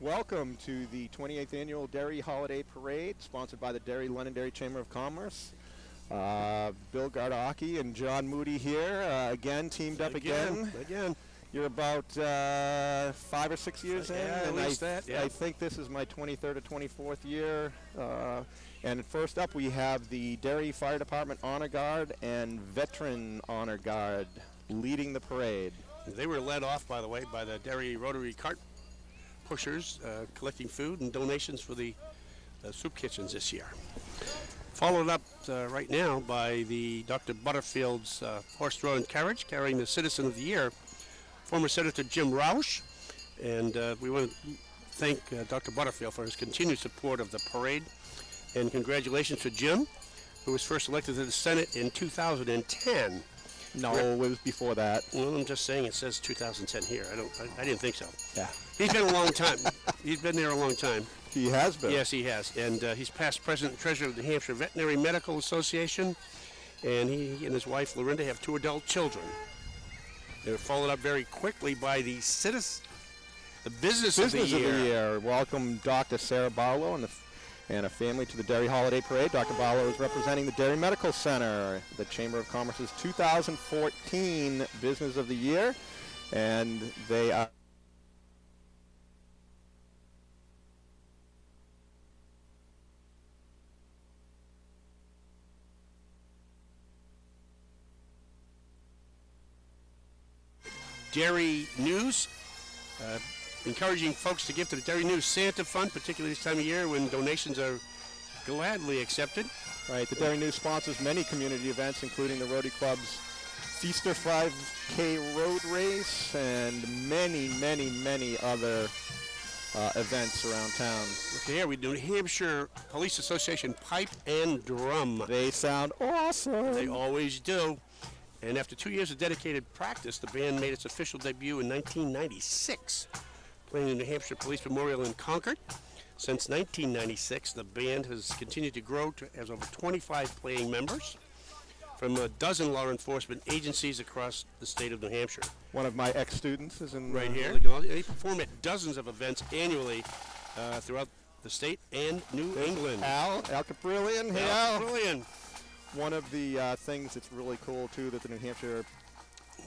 Welcome to the 28th Annual Derry Holiday Parade, sponsored by the Derry Londonderry Chamber of Commerce. Bill Gardocki and John Moody here, again, teamed up again. You're about 5 or 6 years in, at and least that, yeah. I think this is my 23rd or 24th year. And first up, we have the Derry Fire Department Honor Guard and Veteran Honor Guard leading the parade. They were led off, by the way, by the Derry Rotary Cart Pushers, collecting food and donations for the soup kitchens this year. Followed up right now by the Dr. Butterfield's horse-drawn carriage carrying the Citizen of the Year, former Senator Jim Roush. And we want to thank Dr. Butterfield for his continued support of the parade. And congratulations to Jim, who was first elected to the Senate in 2010. No, it was before that. Well, I'm just saying it says 2010 here. I didn't think so. Yeah. He's been a long time. He's been there a long time. He has been. Yes, he has. And he's past president and treasurer of the New Hampshire Veterinary Medical Association. And he and his wife, Lorinda, have 2 adult children. They were followed up very quickly by the Business of the Year. Welcome Dr. Sarah Barlow and a family to the Derry Holiday Parade. Dr. Barlow is representing the Derry Medical Center, the Chamber of Commerce's 2014 Business of the Year. And they are Derry News, encouraging folks to give to the Derry News Santa Fund, particularly this time of year when donations are gladly accepted. right. The Derry News sponsors many community events, including the Rotary Club's Feaster 5K Road Race and many other events around town. Okay, here we do New Hampshire Police Association Pipe and Drum. They sound awesome. They always do. And after 2 years of dedicated practice, the band made its official debut in 1996, playing the New Hampshire Police Memorial in Concord. Since 1996, the band has continued to grow to has over 25 playing members from a dozen law enforcement agencies across the state of New Hampshire. One of my ex-students is in Right here. They perform at dozens of events annually throughout the state and New England. Al Caprillion. Hey, Al. Brilliant. One of the things that's really cool, too, that the New Hampshire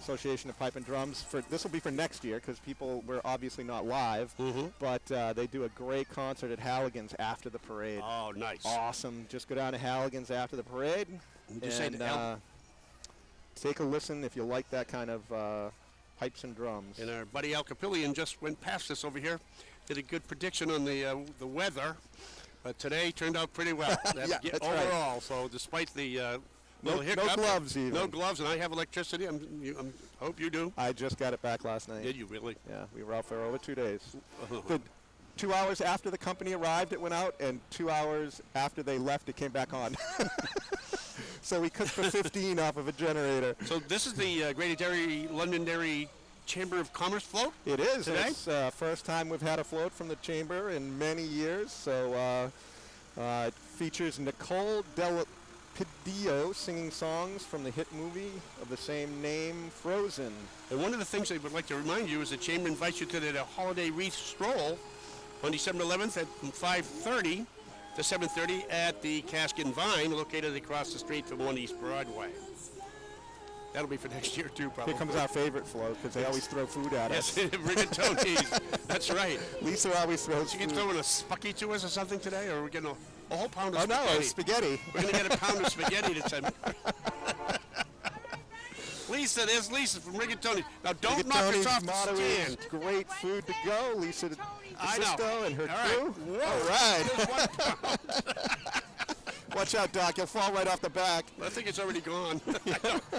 Association of Pipe and Drums, this will be for next year because we're obviously not live, but they do a great concert at Halligan's after the parade. Oh, nice. Awesome. Just go down to Halligan's after the parade and take a listen if you like that kind of pipes and drums. And our buddy Al Capillion just went past us over here, did a good prediction on the weather. But today turned out pretty well. Yeah, that's overall. right. So despite the little hiccup, no gloves even. No gloves, and I have electricity. I hope you do. I just got it back last night. Did you really? Yeah, we were out for over 2 days. 2 hours after the company arrived, it went out, and 2 hours after they left, it came back on. So we cooked for 15 off of a generator. So this is the Greater Derry Londonderry Chamber of Commerce float? It is. Today? It's first time we've had a float from the chamber in many years. So it features Nicole Delapidillo singing songs from the hit movie of the same name, Frozen. And one of the things I would like to remind you is the chamber invites you to the holiday wreath stroll on December 11th at 5:30 to 7:30 at the Cask and Vine, located across the street from 1 East Broadway. That'll be for next year, too, probably. Here comes our favorite float, because they always throw food at us. Yes, rigatoni's. That's right. Lisa always throws You food. can throw in a spucky to us or something today, or we're getting a whole pound of spaghetti. Oh, no, it's spaghetti. spaghetti. We're going to get a pound of spaghetti this time. Lisa, there's Lisa from Rigatoni. Now, don't knock us off the stand. Great food to go, Lisa I know. DeSisto and her All right. crew. Whoa. All right. There's 1 pound. Watch out, Doc. You'll fall right off the back. I think it's already gone.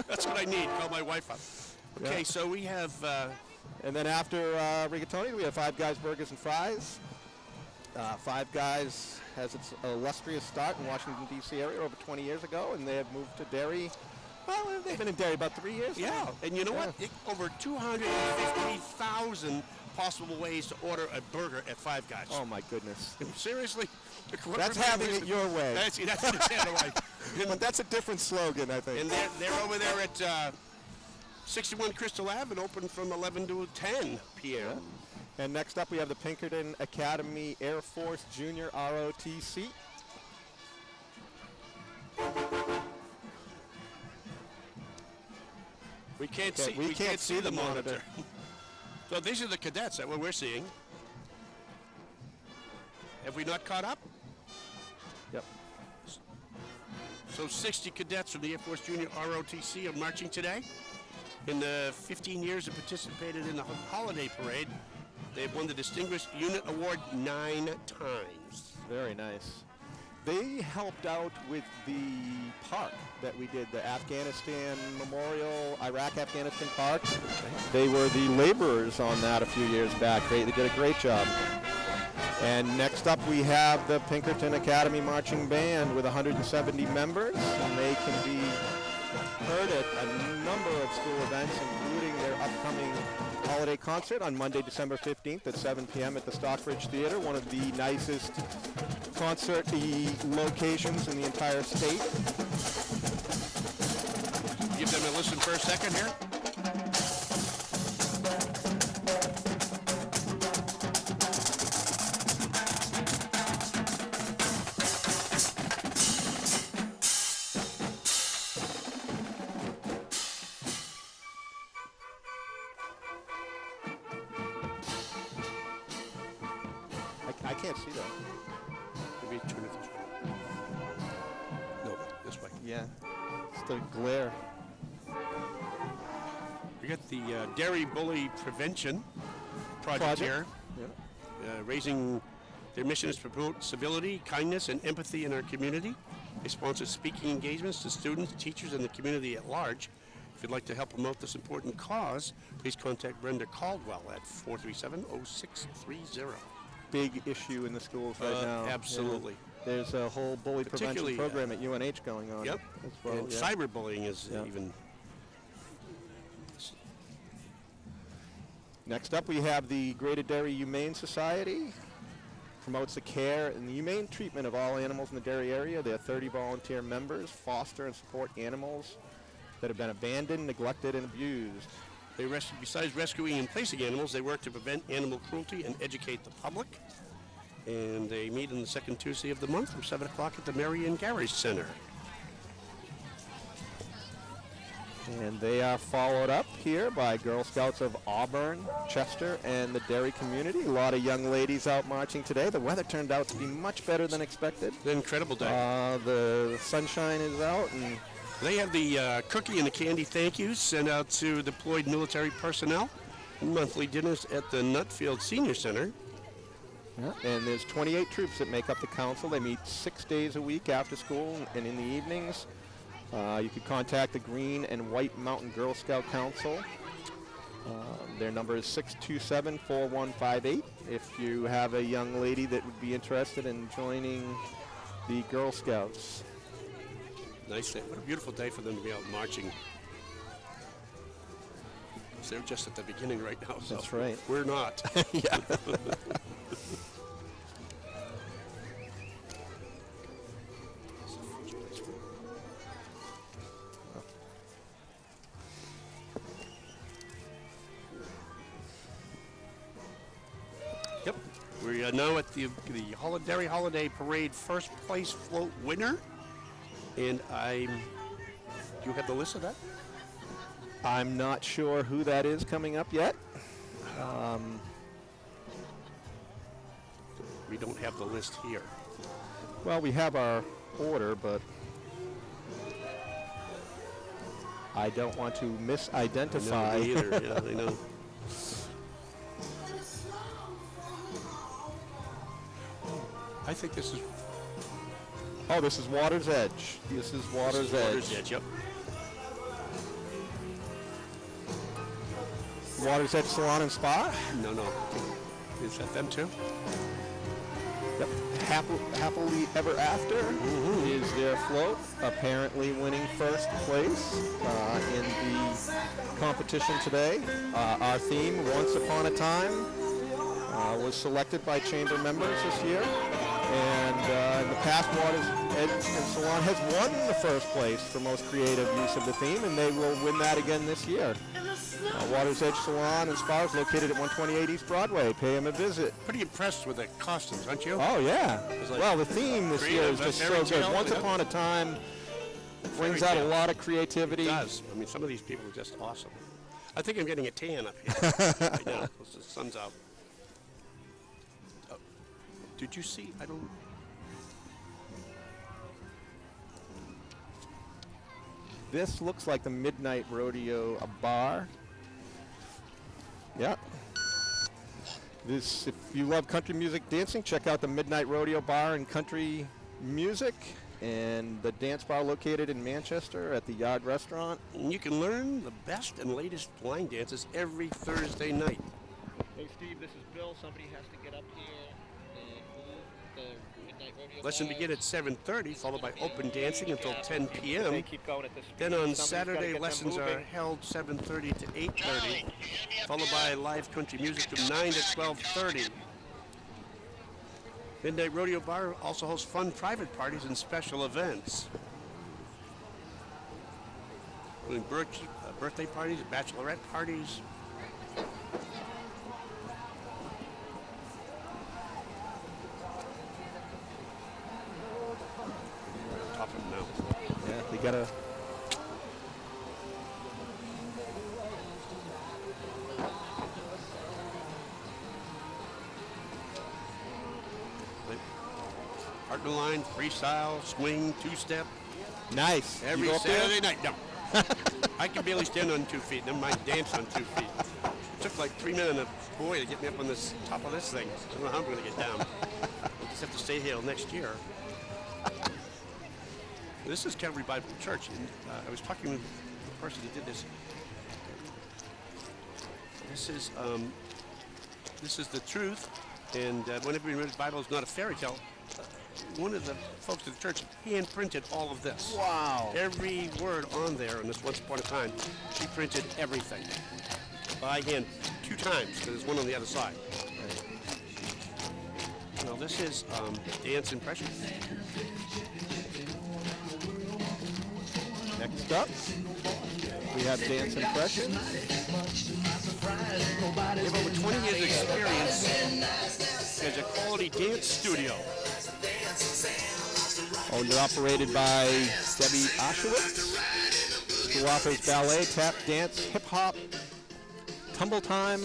That's what I need. Call my wife up. Okay, Yeah. so we have... And then after Rigatoni, we have Five Guys Burgers and Fries. Five Guys has its illustrious start in Washington, D.C. area over 20 years ago, and they have moved to Derry. Well, they've been in Derry about 3 years Yeah, now. and you know what? Over 250,000 possible ways to order a burger at Five Guys. Oh, my goodness. Seriously? That's having it your way. That's the way. But that's a different slogan, I think. And they're over there at 61 Crystal Ave and open from 11 to 10 p.m. And next up we have the Pinkerton Academy Air Force Junior ROTC. We can't see the monitor. So these are the cadets that we're seeing. Have we not caught up? Yep. So 60 cadets from the Air Force Junior ROTC are marching today. In the 15 years they participated in the holiday parade, they've won the Distinguished Unit Award 9 times. Very nice. They helped out with the park that we did, the Afghanistan Memorial, Iraq-Afghanistan Park. They were the laborers on that a few years back. They did a great job. And next up we have the Pinkerton Academy Marching Band with 170 members, and they can be heard at a number of school events, including their upcoming holiday concert on Monday, December 15th at 7 p.m. at the Stockbridge Theater, one of the nicest concert locations in the entire state. Give them a listen for a second here. I can't see that. Maybe turn it this way. No, this way. Yeah, it's the glare. We got the Derry Bully Prevention Project here. Yeah. Raising their mission is to promote civility, kindness, and empathy in our community. They sponsor speaking engagements to students, teachers, and the community at large. If you'd like to help promote this important cause, please contact Brenda Caldwell at 437-0630. Big issue in the schools right now. Absolutely. Yeah. There's a whole bully prevention program at UNH going on. Yep. As well. And cyberbullying is even. Next up, we have the Greater Derry Humane Society. Promotes the care and the humane treatment of all animals in the Derry area. There are 30 volunteer members, foster and support animals that have been abandoned, neglected, and abused. They besides rescuing and placing animals, they work to prevent animal cruelty and educate the public. And they meet on the second Tuesday of the month from 7 o'clock at the Marion Garage Center. And they are followed up here by Girl Scouts of Auburn, Chester, and the Derry community. A lot of young ladies out marching today. The weather turned out to be much better than expected. An incredible day. The sunshine is out, and they have the cookie and the candy thank yous sent out to deployed military personnel. Monthly dinners at the Nutfield Senior Center. Yeah. And there's 28 troops that make up the council. They meet 6 days a week after school and in the evenings. You could contact the Green and White Mountain Girl Scout Council. Their number is 627-4158 if you have a young lady that would be interested in joining the Girl Scouts. Nice day. What a beautiful day for them to be out marching. So they're just at the beginning right now. So that's right. We're not. Yeah. Yep. We are now at the Derry Holiday Parade first place float winner. And do you have the list of that? I'm not sure who that is coming up yet. We don't have the list here. Well, we have our order, but I don't want to misidentify. I know, me either. Yeah, I know. I think this is... Oh, this is Water's Edge. This is Water's Edge. Water's Edge, yep. Water's Edge Salon and Spa? No. Is that them too? Yep. Happily Ever After is their float, apparently winning first place in the competition today. Our theme, Once Upon a Time, was selected by chamber members this year. And in the past, Water's Edge and Salon has won the first place for most creative use of the theme, and they will win that again this year. Water's Edge Salon and Spa is located at 128 East Broadway. Pay them a visit. Pretty impressed with the costumes, aren't you? Oh, yeah. Like well, the theme this year is just so good. Once Upon a Time brings out a lot of creativity. It does. I mean, some of these people are just awesome. I think I'm getting a tan up here right now because the sun's out. Oh, did you see? I don't... This looks like the Midnight Rodeo, a bar. Yep. This, if you love country music dancing, check out the Midnight Rodeo Bar and Country Music, and the dance bar located in Manchester at the Yard Restaurant. And you can learn the best and latest line dances every Thursday night. Hey Steve, this is Bill. Somebody has to get up here and move the Midnight Rodeo. Lesson begin at 7:30, followed by open dancing until 10 p.m. They keep going at this speed. Then on Somebody's gotta Saturday, get them lessons are moving. held 7:30 to 8:30, followed by live country music from 9 to 12:30. Midnight Rodeo Bar also hosts fun private parties and special events, including birthday parties, bachelorette parties. Top of them now. Yeah, they gotta. Partner line, freestyle, swing, two-step. Nice. Every You go up there? Saturday night. No. I can barely stand on 2 feet. Never mind dance on 2 feet. It took like 3 men and a boy to get me up on this top of this thing. I don't know how I'm going to get down. I'll just have to stay here next year. This is Calvary Bible Church, and I was talking with the person that did this. This is the truth, and whenever you read the Bible, it's not a fairy tale. One of the folks at the church hand-printed all of this. Wow. Every word on there in this Once Upon a Time, she printed everything by hand 2 times, because there's one on the other side. Well, this is dance impression. Next up, we have dance impressions. They have over 20 years experience as a quality dance studio. Owned and operated by Debbie Oshowitz, who offers ballet, tap, dance, hip-hop, tumble time.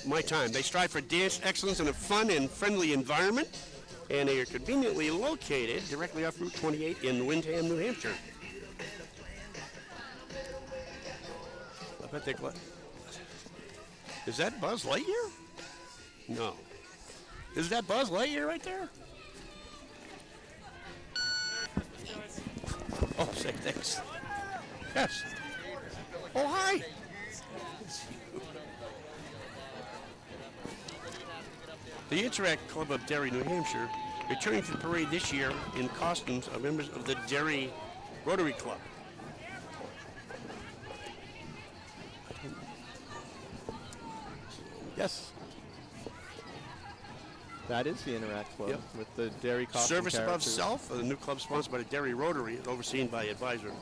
My time. They strive for dance excellence in a fun and friendly environment, and they are conveniently located directly off Route 28 in Windham, New Hampshire. I bet they... Is that Buzz Lightyear? No. Is that Buzz Lightyear right there? Oh, say thanks. Yes. Oh, hi. The Interact Club of Derry, New Hampshire, returning to the parade this year in costumes are members of the Derry Rotary Club. Yes. That is the Interact Club, Yep. with the Derry costume Service Above characters. Self, a new club sponsored by the Derry Rotary and overseen by advisor.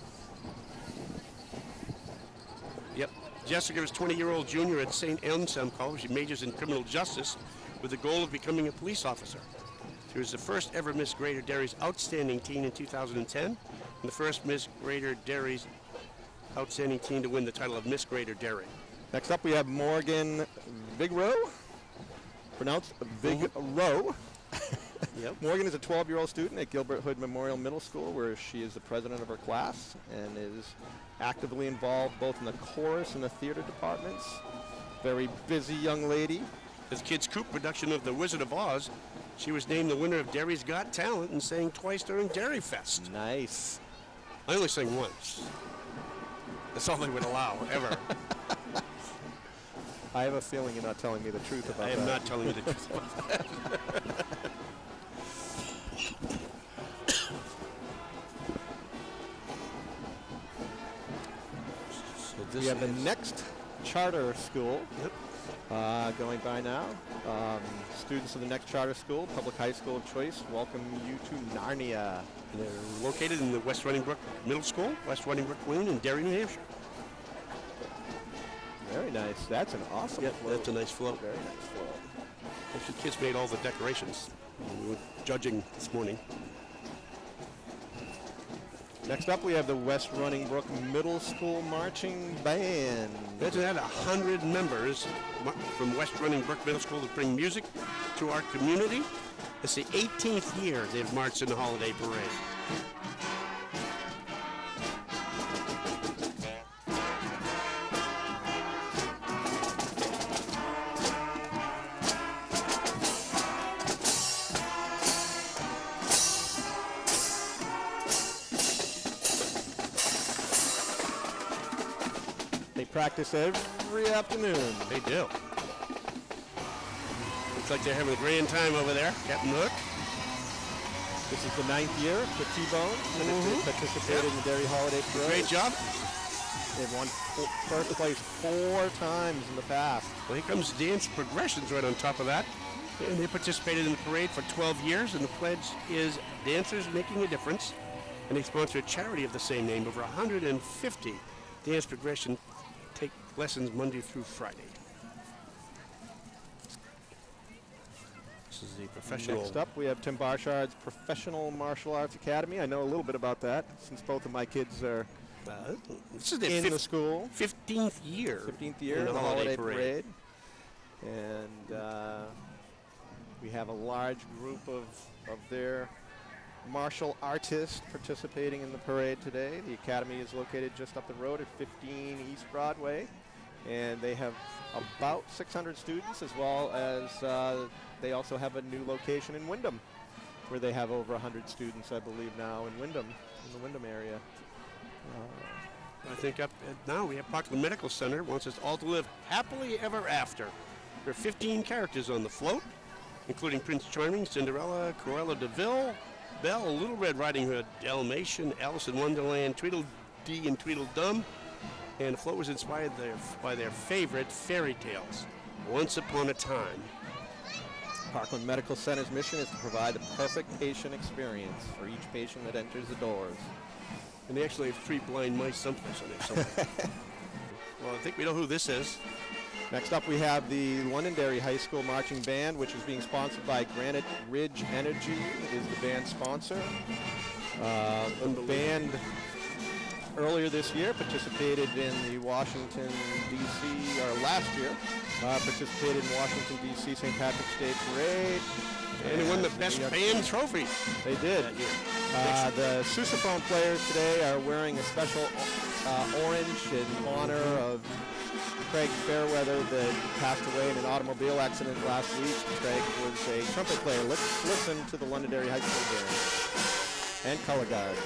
Yep. Jessica is a 20-year-old junior at St. Anselm College. She majors in criminal justice with the goal of becoming a police officer. She was the first ever Miss Greater Derry's Outstanding Teen in 2010, and the first Miss Greater Derry's Outstanding Teen to win the title of Miss Greater Derry. Next up, we have Morgan Vigro, pronounced Vigro. Yep. Morgan is a 12-year-old student at Gilbert Hood Memorial Middle School, where she is the president of her class and is actively involved both in the chorus and the theater departments. Very busy young lady. As Kids Coop production of The Wizard of Oz, she was named the winner of Derry's Got Talent and sang twice during Derry Fest. Nice. I only sang once. That's all they would allow, ever. I have a feeling you're not telling me the truth about I that. am not telling you the truth about that. So We have the next charter school going by now. Students of the next charter school, public high school of choice, welcome you to Narnia. They're located in the West Running Brook Middle School, West Running Brook Lane in Derry, New Hampshire. Very nice. That's an awesome Yep, float. that's a nice float. Very nice float. Actually, kids made all the decorations when we were judging this morning. Next up, we have the West Running Brook Middle School Marching Band. Imagine that, 100 members from West Running Brook Middle School that bring music to our community. It's the 18th year they've marched in the holiday parade. They practice every afternoon. They do. Looks like they're having a grand time over there, Captain Hook. This is the 9th year for T-Bone. They participated in the Derry Holiday Parade. Great job. They've won first place 4 times in the past. Well, here comes dance progressions right on top of that. And they participated in the parade for 12 years, and the pledge is Dancers Making a Difference. And they sponsor a charity of the same name. Over 150 dance progression take lessons Monday through Friday. This is the professional. Next up, we have Tim Barshard's Professional Martial Arts Academy. I know a little bit about that since both of my kids are This is their in the school. 15th year. 15th year in the Holiday Parade. And we have a large group of their martial artists participating in the parade today. The Academy is located just up the road at 15 East Broadway. And they have about 600 students, as well as they also have a new location in Wyndham, where they have over 100 students, I believe, now in Wyndham, in the Wyndham area. I think up now we have Parkland Medical Center wants us all to live happily ever after. There are 15 characters on the float, including Prince Charming, Cinderella, Cruella de Vil, Belle, Little Red Riding Hood, Dalmatian, Alice in Wonderland, Tweedledee and Tweedledum. And the float was inspired by their favorite fairy tales, Once Upon a Time. Parkland Medical Center's mission is to provide the perfect patient experience for each patient that enters the doors. And they actually have 3 blind mice someplace on there somewhere. Well, I think we know who this is. Next up, we have the Londonderry High School Marching Band, which is being sponsored by Granite Ridge Energy, is the band sponsor. The band earlier this year participated in the Washington, D.C., or last year, participated in Washington, D.C. St. Patrick's Day Parade. And they won the best band trophy. They did. The sousaphone players today are wearing a special orange in honor of Craig Fairweather that passed away in an automobile accident last week. Craig was a trumpet player. Let's listen to the Londonderry High School band and color guard.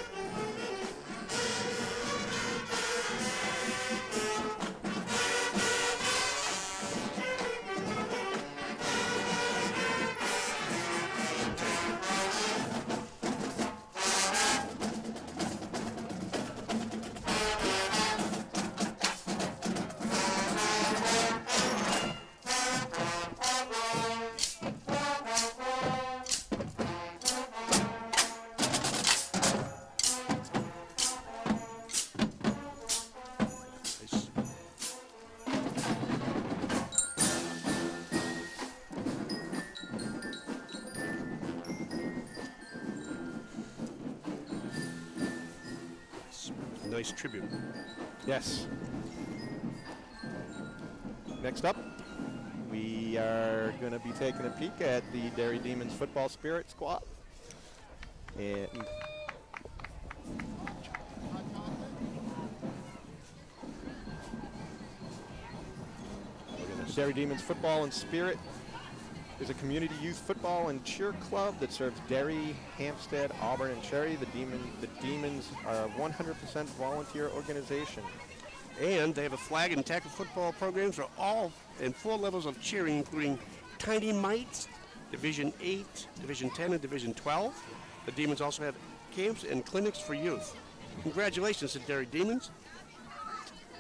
Nice tribute. Yes. Next up, we are going to be taking a peek at the Derry Demons Football Spirit Squad. And Derry Demons Football and Spirit is a community youth football and cheer club that serves Derry, Hampstead, Auburn, and Cherry. The Demons are a 100% volunteer organization. And they have a flag and tackle football programs for all and 4 levels of cheering, including Tiny Mites, Division 8, Division 10, and Division 12. The Demons also have camps and clinics for youth. Congratulations to Derry Demons.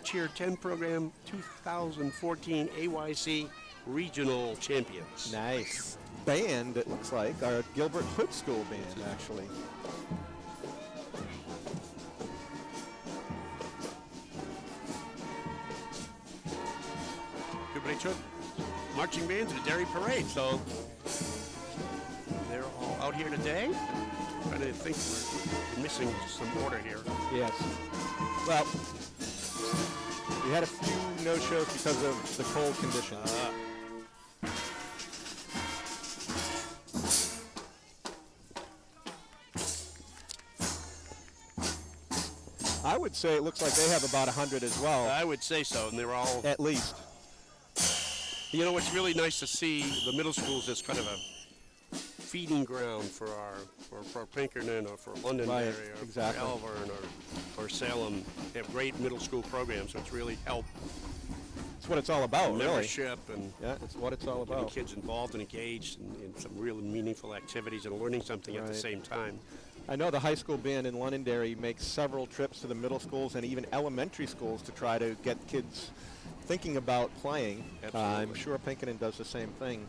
Cheer 10 program 2014 AYC Regional Champions. Nice. Band, it looks like, our Gilbert Hood School band, actually. But they took marching band to the Derry Parade, so they're all out here today. I'm trying to think we're missing some order here. Yes. Well, we had a few no-shows because of the cold conditions. I would say it looks like they have about 100 as well. I would say so, and they're all... At least. You know, it's really nice to see the middle schools as kind of a feeding ground for Pinkerton or for Londonderry or exactly. for Elvern or Salem. They have great middle school programs, so it's really helped It's what it's all about, really. membership and Yeah, it's what it's all getting about. kids involved and engaged in some real meaningful activities and learning something at the Right. same time. I know the high school band in Londonderry makes several trips to the middle schools and even elementary schools to try to get kids thinking about playing. Absolutely. I'm sure Pinkerton does the same thing.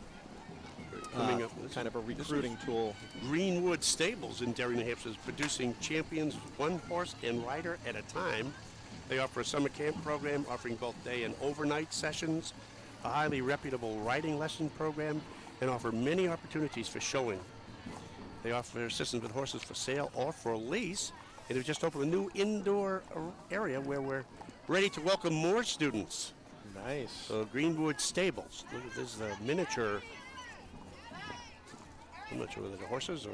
Coming up, Kind of a recruiting tool. Greenwood Stables in Derry, New Hampshire is producing champions one horse and rider at a time. They offer a summer camp program offering both day and overnight sessions, a highly reputable riding lesson program, and offer many opportunities for showing. They offer assistance with horses for sale or for lease, and they've just opened a new indoor area where we're ready to welcome more students. Nice. So Greenwood Stables. Look at this, miniature. I'm not sure whether they're horses or...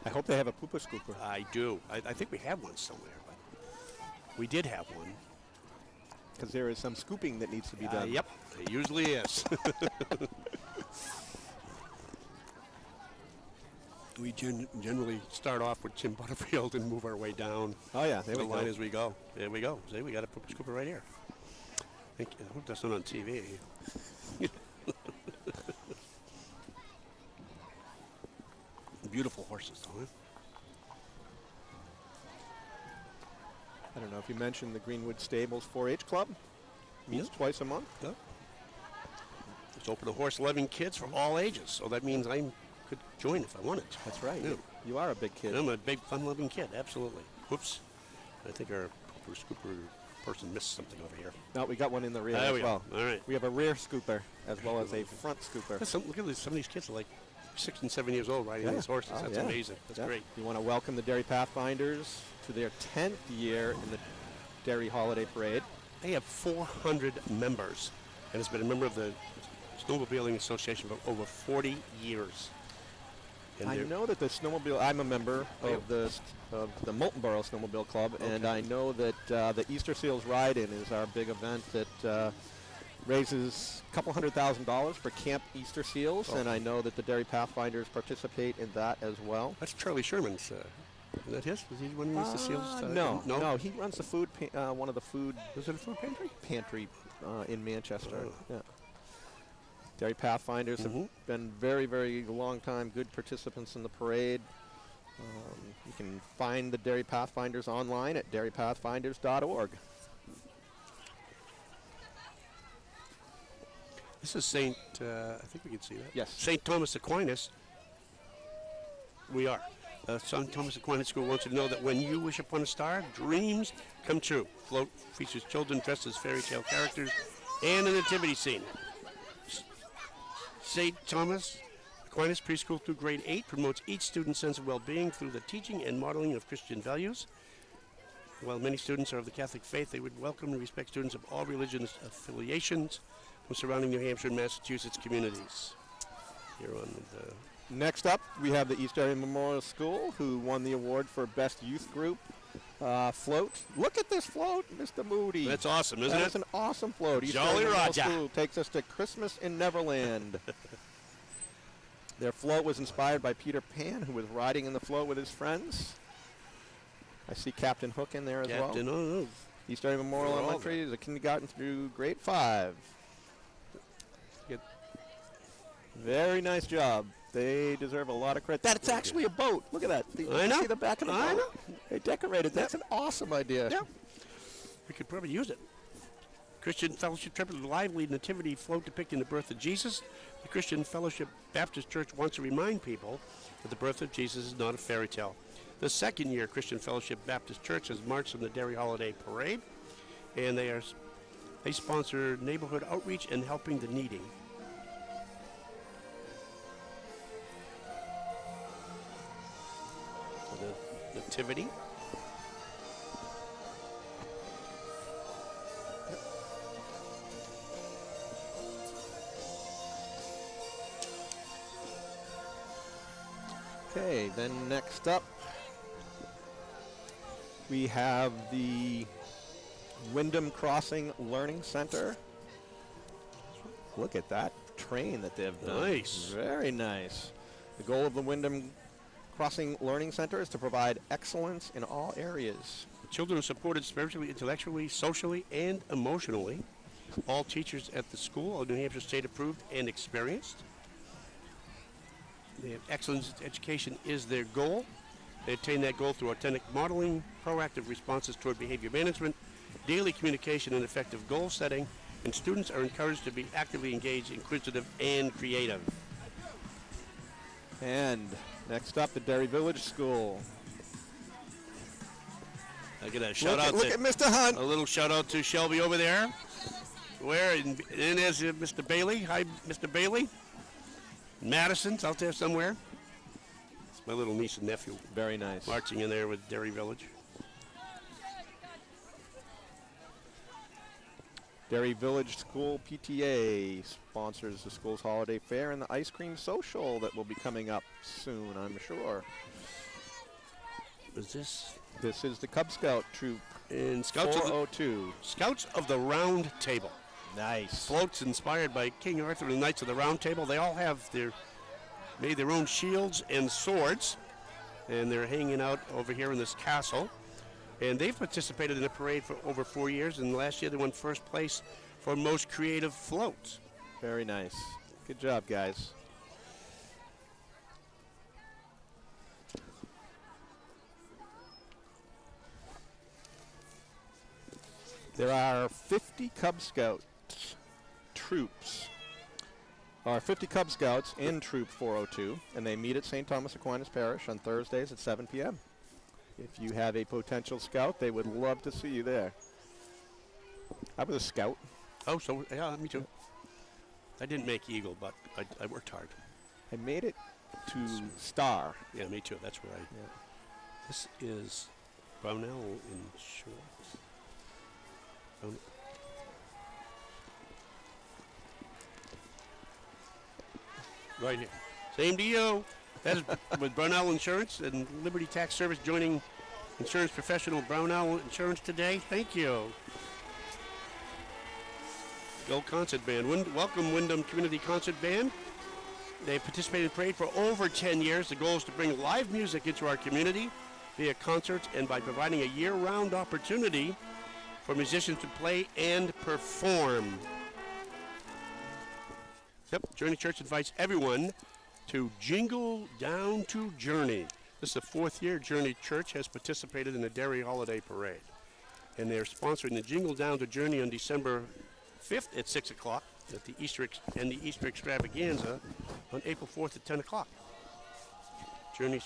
I hope they have a pooper scooper. I do. I think we have one somewhere, but we did have one. Because there is some scooping that needs to be done. Yep, it usually is. We generally start off with Tim Butterfield and move our way down Oh, yeah, there the we line go. as we go. There we go. See, we got a pooper scooper right here. I hope that's not on TV. Beautiful horses, though, huh? I don't know if you mentioned the Greenwood Stables 4-H Club. Meets twice a month. Yeah. It's open to horse-loving kids from all ages, so that means I could join if I wanted to. That's right. Yeah. You are a big kid. I'm a big, fun-loving kid, absolutely. Whoops. I think our pooper scooper person missed something over here. No, we got one in the rear There as we well. go. All right. We have a rear scooper as well as a front scooper. Look at this. Some of these kids are like 6 and 7 years old riding Yeah. these horses. Oh, That's yeah. amazing. That's Yeah. great. We want to welcome the Derry Pathfinders to their 10th year in the Derry Holiday Parade. They have 400 members and has been a member of the Snowmobiling Association for over 40 years. And I they're- know that the snowmobile. I'm a member Oh, of the Molten Borough Snowmobile Club, and Okay. I know that the Easter Seals Ride-In is our big event that raises a couple $100,000 for Camp Easter Seals, Oh. and I know that the Derry Pathfinders participate in that as well. That's Charlie Sherman's. Is that his? Was he one of the seals? No, he runs the food. One of the food Was it a food pantry? pantry in Manchester. Oh. Yeah. Derry Pathfinders Mhm. have been very, very long time good participants in the parade. You can find the Derry Pathfinders online at derrypathfinders.org. This is St. I think we can see that. Yes. St. Thomas Aquinas. We are. St. Thomas Aquinas School wants you to know that when you wish upon a star, dreams come true. Float features children dressed as fairy tale characters and a nativity scene. St. Thomas Aquinas Preschool through grade 8 promotes each student's sense of well-being through the teaching and modeling of Christian values. While many students are of the Catholic faith, they would welcome and respect students of all religious affiliations from surrounding New Hampshire and Massachusetts communities. Here on the Next up, we have the East Derry Memorial School, who won the award for Best Youth Group float. Look at this float, Mr. Moody. That's awesome, isn't That's it? an awesome float. East Jolly Derry Memorial Roger. School takes us to Christmas in Neverland. Their float was inspired by Peter Pan, who was riding in the float with his friends. I see Captain Hook in there as Captain, well. oh, East Derry Memorial They're all Elementary is a kindergarten through grade 5. Get- Very nice job. They deserve a lot of credit. That's actually a boat. Look at that. You I know. see the back of the I boat? know. They decorated. That's an awesome idea. Yeah. We could probably use it. Christian Fellowship trip is a lively nativity float depicting the birth of Jesus. The Christian Fellowship Baptist Church wants to remind people that the birth of Jesus is not a fairy tale. The second year Christian Fellowship Baptist Church has marched in the Derry Holiday Parade, and they are They sponsor neighborhood outreach and helping the needy. The Nativity. Okay, then next up, we have the Wyndham Crossing Learning Center. Look at that train that they've done. Nice. Very nice. The goal of the Wyndham Crossing Learning Center is to provide excellence in all areas. Children are supported spiritually, intellectually, socially, and emotionally. All teachers at the school are New Hampshire State approved and experienced. They have excellence in education is their goal. They attain that goal through authentic modeling, proactive responses toward behavior management, daily communication, and effective goal setting, and students are encouraged to be actively engaged, inquisitive, and creative. And next up, the Derry Village School. I get a shout out look to at Mr. Hunt. a little shout out to Shelby over there. Where and there's Mr. Bailey. Hi, Mr. Bailey. Madison's out there somewhere. It's my little niece and nephew Very nice. marching in there with Derry Village. Derry Village School PTA sponsors the school's holiday fair and the ice cream social that will be coming up soon, I'm sure. Is this This is the Cub Scout troop in Scouts of the 402. Scouts of the Round Table? Nice. Floats inspired by King Arthur and the Knights of the Round Table. They all have made their own shields and swords, and they're hanging out over here in this castle. And they've participated in the parade for over 4 years, and last year they won first place for most creative floats. Very nice. Good job, guys. There are 50 Cub Scout troops, or 50 Cub Scouts in Troop 402, and they meet at St. Thomas Aquinas Parish on Thursdays at 7 p.m. If you have a potential scout, they would love to see you there. I was a scout. Oh, so yeah, me too. I didn't make Eagle, but I worked hard. I made it to Star. Yeah, me too. That's where This is Brownell Insurance. Right here. Same to you. That is with Brownell Insurance and Liberty Tax Service joining insurance professional Brownell Insurance today. Thank you. Go Concert Band. Welcome, Wyndham Community Concert Band. They participated in the parade for over 10 years. The goal is to bring live music into our community via concerts and by providing a year-round opportunity for musicians to play and perform. Yep, Journey Church invites everyone to Jingle Down to Journey. This is the fourth year Journey Church has participated in the Derry Holiday Parade. And they're sponsoring the Jingle Down to Journey on December 5th at 6 o'clock at the Easter Extravaganza on April 4th at 10 o'clock. Journey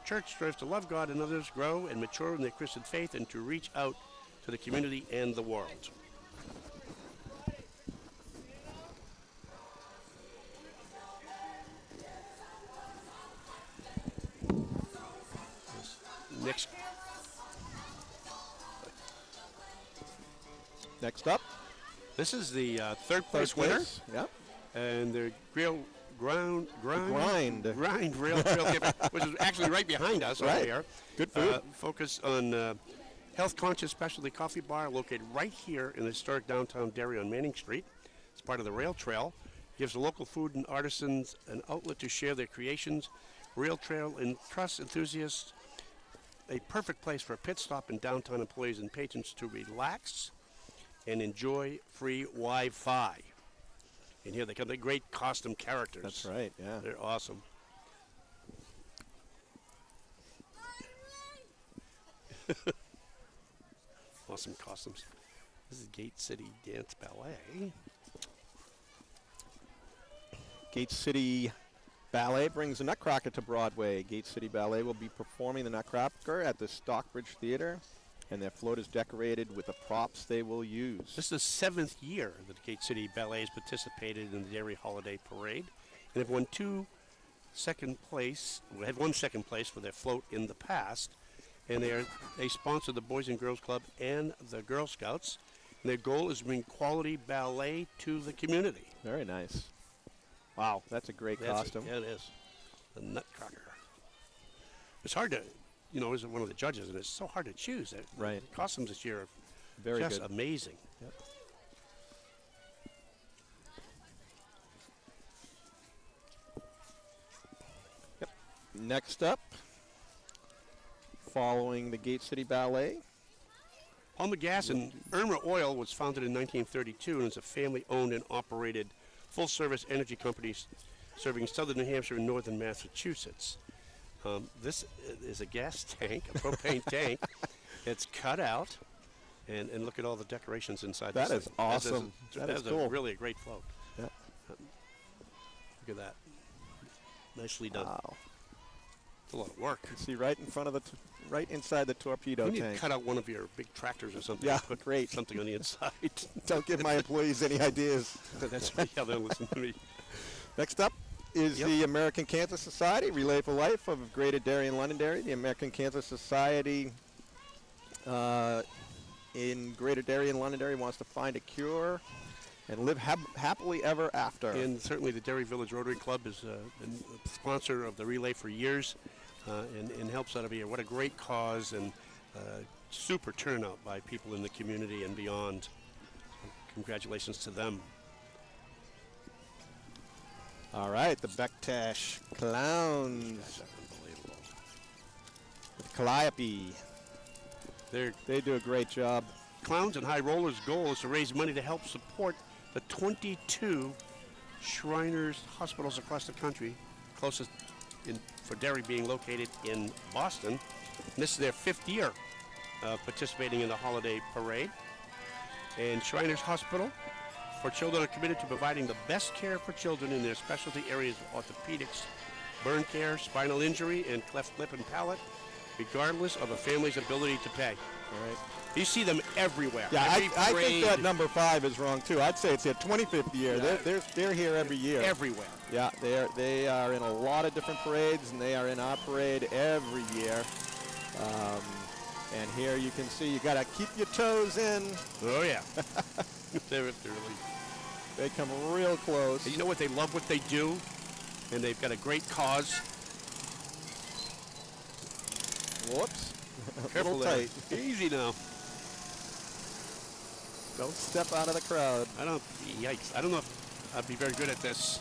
Church strives to love God and others, grow and mature in their Christian faith, and to reach out to the community and the world. Next up, this is the third place winner, Yep. and the grind rail trail campaign, which is actually right behind us over here. Good food. Focus on health-conscious specialty coffee bar located right here in the historic downtown Derry on Manning Street. It's part of the rail trail. Gives the local food and artisans an outlet to share their creations. Rail trail and trust enthusiasts, a perfect place for a pit stop and downtown employees and patrons to relax and enjoy free Wi-Fi. And here they come, the great costume characters. That's right, yeah. They're awesome. Awesome costumes. This is Gate City Dance Ballet. Gate City Ballet brings the Nutcracker to Broadway. Gate City Ballet will be performing the Nutcracker at the Stockbridge Theater and their float is decorated with the props they will use. This is the 7th year that the Gate City Ballet has participated in the Derry Holiday Parade, and have won had won second place for their float in the past, and they sponsor the Boys and Girls Club and the Girl Scouts, and their goal is to bring quality ballet to the community. Very nice. Wow, that's a great costume. Yeah, it is. The Nutcracker. It's hard to, as one of the judges, and it's so hard to choose. Right. The costumes this year are Very just good. amazing. Yep. Yep. Next up, following the Gate City Ballet. Palmer Gas and Irma Oil was founded in 1932 and is a family-owned and operated full-service energy company serving southern New Hampshire and northern Massachusetts. This is a gas tank, a propane tank. It's cut out, and look at all the decorations inside. That is awesome. That is cool. Really a great float. Yeah. Look at that. Nicely done. Wow. It's a lot of work. You see right in front of right inside the torpedo You need tank. to cut out one of your big tractors or something. Yeah, and put great. something on the inside. Don't give my employees any ideas. That's yeah, they'll listen to me. Next up is the American Cancer Society, Relay for Life of Greater Derry and Londonderry. The American Cancer Society in Greater Derry and Londonderry wants to find a cure and live happily ever after. And certainly the Derry Village Rotary Club has been a sponsor of the relay for years and helps out every year. What a great cause, and super turnout by people in the community and beyond. Congratulations to them. All right, the Bektash Clowns That's unbelievable. with Calliope. They do a great job. Clowns and High Rollers' goal is to raise money to help support the 22 Shriners hospitals across the country, closest for Derry being located in Boston. And this is their 5th year participating in the holiday parade. And Shriners Hospital for Children are committed to providing the best care for children in their specialty areas of orthopedics, burn care, spinal injury, and cleft lip and palate, regardless of a family's ability to pay. All right. You see them everywhere. Yeah, Every I think that parade, number 5 is wrong too. I'd say it's their 25th year. Yeah. They're here every year. everywhere. Yeah, they are in a lot of different parades, and they are in our parade every year. And here you can see you got to keep your toes in. Oh yeah. They come real close. You know what? They love what they do, and they've got a great cause. Whoops. Careful a little there. tight. Easy now. Don't step out of the crowd. Yikes. I don't know if I'd be very good at this.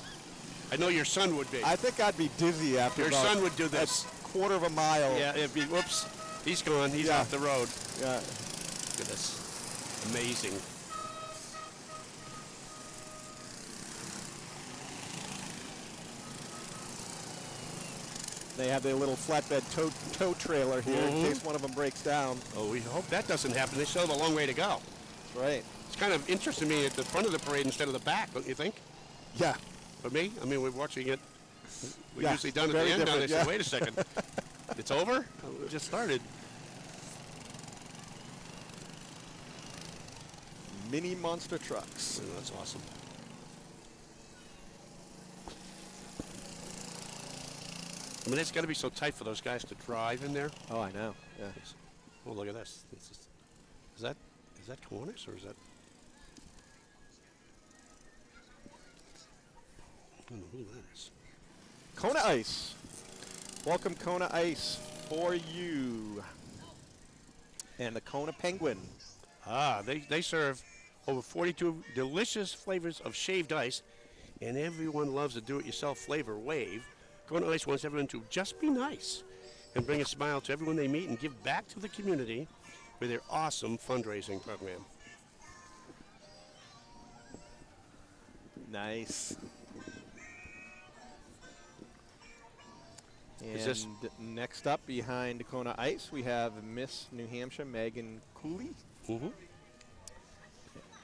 I know your son would be. I think I'd be dizzy after Your about son would do this. a quarter of a mile. Yeah, it'd be, whoops. He's gone. He's Yeah. off the road. Yeah. Look at this. Amazing. They have their little flatbed tow trailer here in case one of them breaks down. Oh, we hope that doesn't happen. They still have a long way to go. That's right. It's kind of interesting to me at the front of the parade instead of the back, don't you think? Yeah. For me, I mean, we're watching it. We're Yeah, usually done at the very end. Now they different, say, wait a second. It's over? We just started. Mini monster trucks. Oh, that's awesome. I mean, it's got to be so tight for those guys to drive in there. Oh, I know. Yeah. Oh, look at this. Is that Kiwanis or is that? I don't know who that is. Kona Ice. Welcome Kona Ice for you. And the Kona Penguin. Ah, they serve over 42 delicious flavors of shaved ice, and everyone loves the do-it-yourself flavor wave. Kona Ice wants everyone to just be nice and bring a smile to everyone they meet and give back to the community with their awesome fundraising program. Nice. Is this- And next up behind Kona Ice, we have Miss New Hampshire, Megan Cooley. Mm-hmm.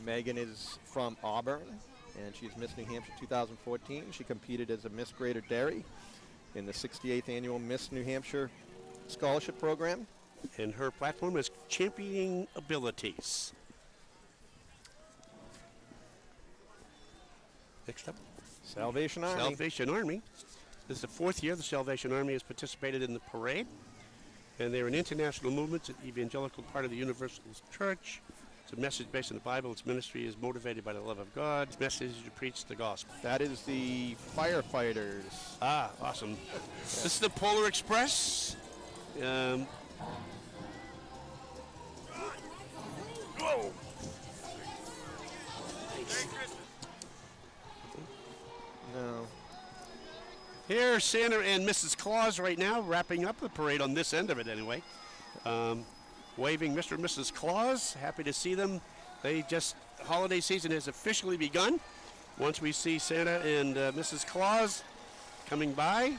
Megan is from Auburn, and she's Miss New Hampshire 2014. She competed as a Miss Greater Derry in the 68th Annual Miss New Hampshire Scholarship Program. And her platform is championing abilities. Next up. Salvation Army. Salvation Army. This is the 4th year the Salvation Army has participated in the parade. And they're an international movement, an evangelical part of the Universal Church. It's a message based on the Bible. Its ministry is motivated by the love of God. Its message is to preach the gospel. That is the firefighters. Ah, awesome. This is the Polar Express. Whoa. No. Here's Santa and Mrs. Claus right now, wrapping up the parade on this end of it anyway. Waving Mr. and Mrs. Claus. Happy to see them. Holiday season has officially begun. Once we see Santa and Mrs. Claus coming by,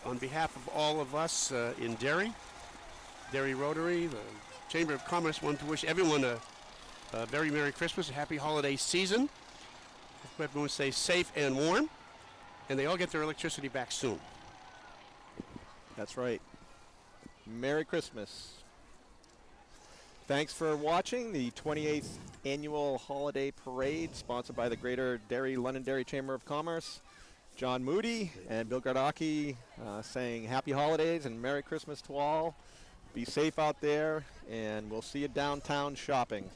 on behalf of all of us in Derry Rotary, the Chamber of Commerce, want to wish everyone a very Merry Christmas, a happy holiday season. Hope everyone stays safe and warm, and they all get their electricity back soon. That's right. Merry Christmas. Thanks for watching the 28th Annual Holiday Parade, sponsored by the Greater Derry Londonderry Chamber of Commerce. John Moody and Bill Gardocki saying happy holidays and Merry Christmas to all. Be safe out there, and we'll see you downtown shopping.